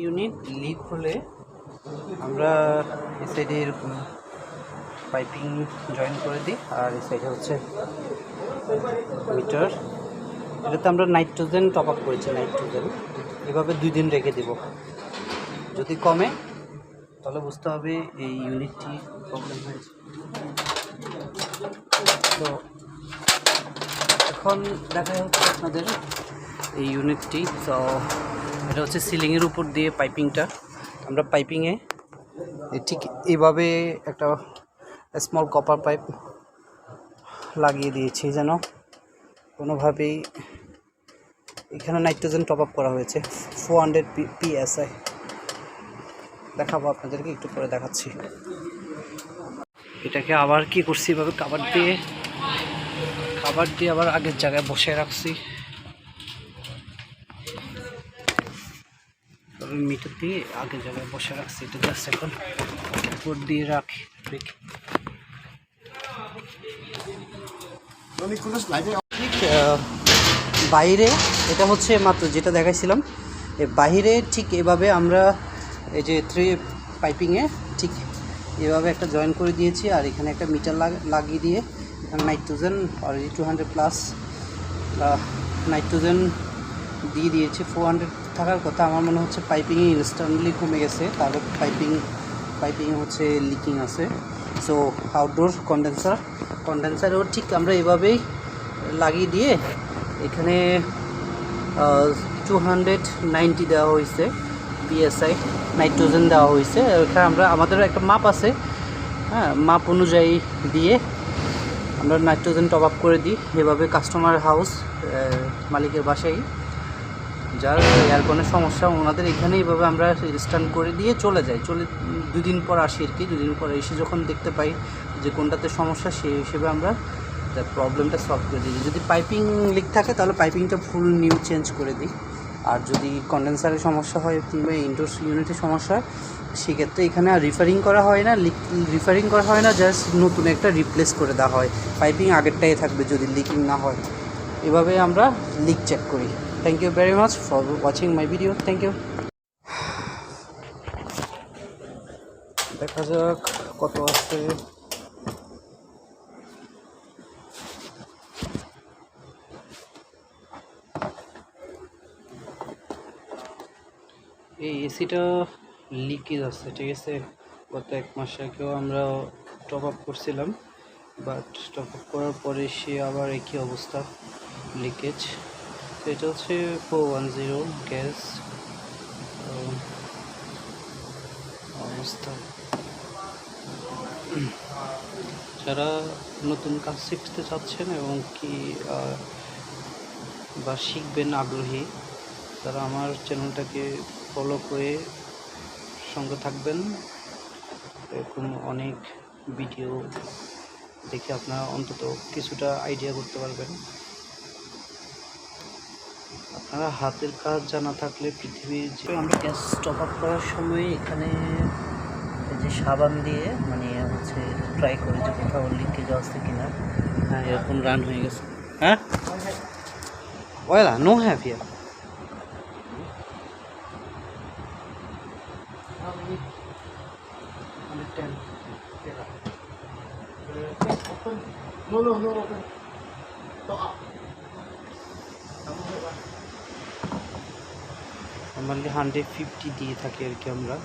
Unit leak হলে আমরা এই সাইডে এরকম পাইপিং জয়েন করে দিই, আর এই সাইডে হচ্ছে মিটার। এটাতে আমরা নাইট্রোজেন টপ আপ করেছি। নাইট্রোজেন এভাবে 2 দিন রেখে দেব। যদি কমে তাহলে বুঝতে হবে এই ইউনিটটি প্রবলেম হয়েছে। তো এখন দেখা হচ্ছে আপনাদের এই ইউনিটটি। তো এটা হচ্ছে সিলিংয়ের উপর দিয়ে পাইপিংটা। আমরা পাইপিংয়ে ঠিক এইভাবে একটা স্মল কপার পাইপ লাগিয়ে দিয়েছি, যেন কোনোভাবেই এখানে নাইট্রোজেন টপ আপ করা হয়েছে 400 PSI। দেখাবো আপনাদেরকে, একটু পরে দেখাচ্ছি। এটাকে আবার কি করছি, এভাবে কাভার দিয়ে আবার আগের জায়গায় বসে রাখছি। মিটার দিয়ে আগের জায়গায় বসে রাখছি। এটা জাস্ট এখন উপর দিয়ে রাখি। ঠিক বাইরে এটা হচ্ছে মাত্র যেটা দেখাইছিলাম, বাইরে ঠিক এভাবে আমরা এই যে 3 পাইপিংয়ে ঠিক এভাবে একটা জয়েন করে দিয়েছি, আর এখানে একটা মিটার লাগিয়ে দিয়ে এখানে নাইট্রোজেন অলরেডি 200+ নাইট্রোজেন দিয়ে দিয়েছি। 400 থাকার কথা, আমার মনে হচ্ছে পাইপিংয়ে ইনস্ট্যান্টলি কমে গেছে, তাহলে পাইপিং হচ্ছে লিকিং আছে। সো আউটডোর কন্ডেন্সারও ঠিক আমরা এভাবেই লাগিয়ে দিয়ে এখানে 290 দেওয়া হয়েছে PSI নাইট্রোজেন দেওয়া হয়েছে। এখানে আমাদের একটা মাপ আছে, হ্যাঁ, মাপ অনুযায়ী দিয়ে আমরা নাইট্রোজেন টপ আপ করে দিই। এভাবে কাস্টমার হাউস মালিকের বাসায় যার এয়ারকনের সমস্যা, ওনাদের এখানে এইভাবে আমরা স্ট্যান্ড করে দিয়ে চলে 2 দিন পর আসি আর কি। 2 দিন পর এসে যখন দেখতে পাই যে কোনটাতে সমস্যা, সেই হিসেবে আমরা তার প্রবলেমটা সলভ করে দিই। যদি পাইপিং লিক থাকে তাহলে পাইপিংটা ফুল নিউ চেঞ্জ করে দিই, আর যদি কন্ডেন্সারের সমস্যা হয় কিংবা ইনডোর ইউনিটের সমস্যা হয়, সেক্ষেত্রে এখানে আর রিফারিং করা হয় না, জাস্ট নতুন একটা রিপ্লেস করে দেওয়া হয়। পাইপিং আগেরটাই থাকবে যদি লিকিং না হয়। এভাবে আমরা লিক চেক করি। Thank you very much for watching my video. Thank you. দেখা যাক কত আছে। এই এসিটা লিকেজ আছে, ঠিক আছে। গত 1 মাস আগেও আমরা টপ আপ করছিলাম, বাট টপ আপ করার পরে সে আবার একই অবস্থা, লিকেজ। এটা হচ্ছে 410 গ্যাস অবস্থা। যারা নতুন কাজ শিখতে চাচ্ছেন এবং কি বা শিখবেন আগ্রহী, তারা আমার চ্যানেলটাকে ফলো করে সঙ্গে থাকবেন। এরকম অনেক ভিডিও দেখে আপনারা অন্তত কিছুটা আইডিয়া করতে পারবেন। আপনারা হাতের কাজ জানা থাকলে পৃথিবীর যে আমরা গ্যাস টপ আপ করার সময় এখানে এই যে সাবান দিয়ে মানে হচ্ছে ট্রাই করি যে কোথাও লিকেজ আছে কিনা। হ্যাঁ, এরকম রান হয়ে গেছে। হ্যাঁ, ওয়েলা নো হ্যাভ হিয়ার। নর্মালি 150 দিয়ে থাকি আর কি আমরা।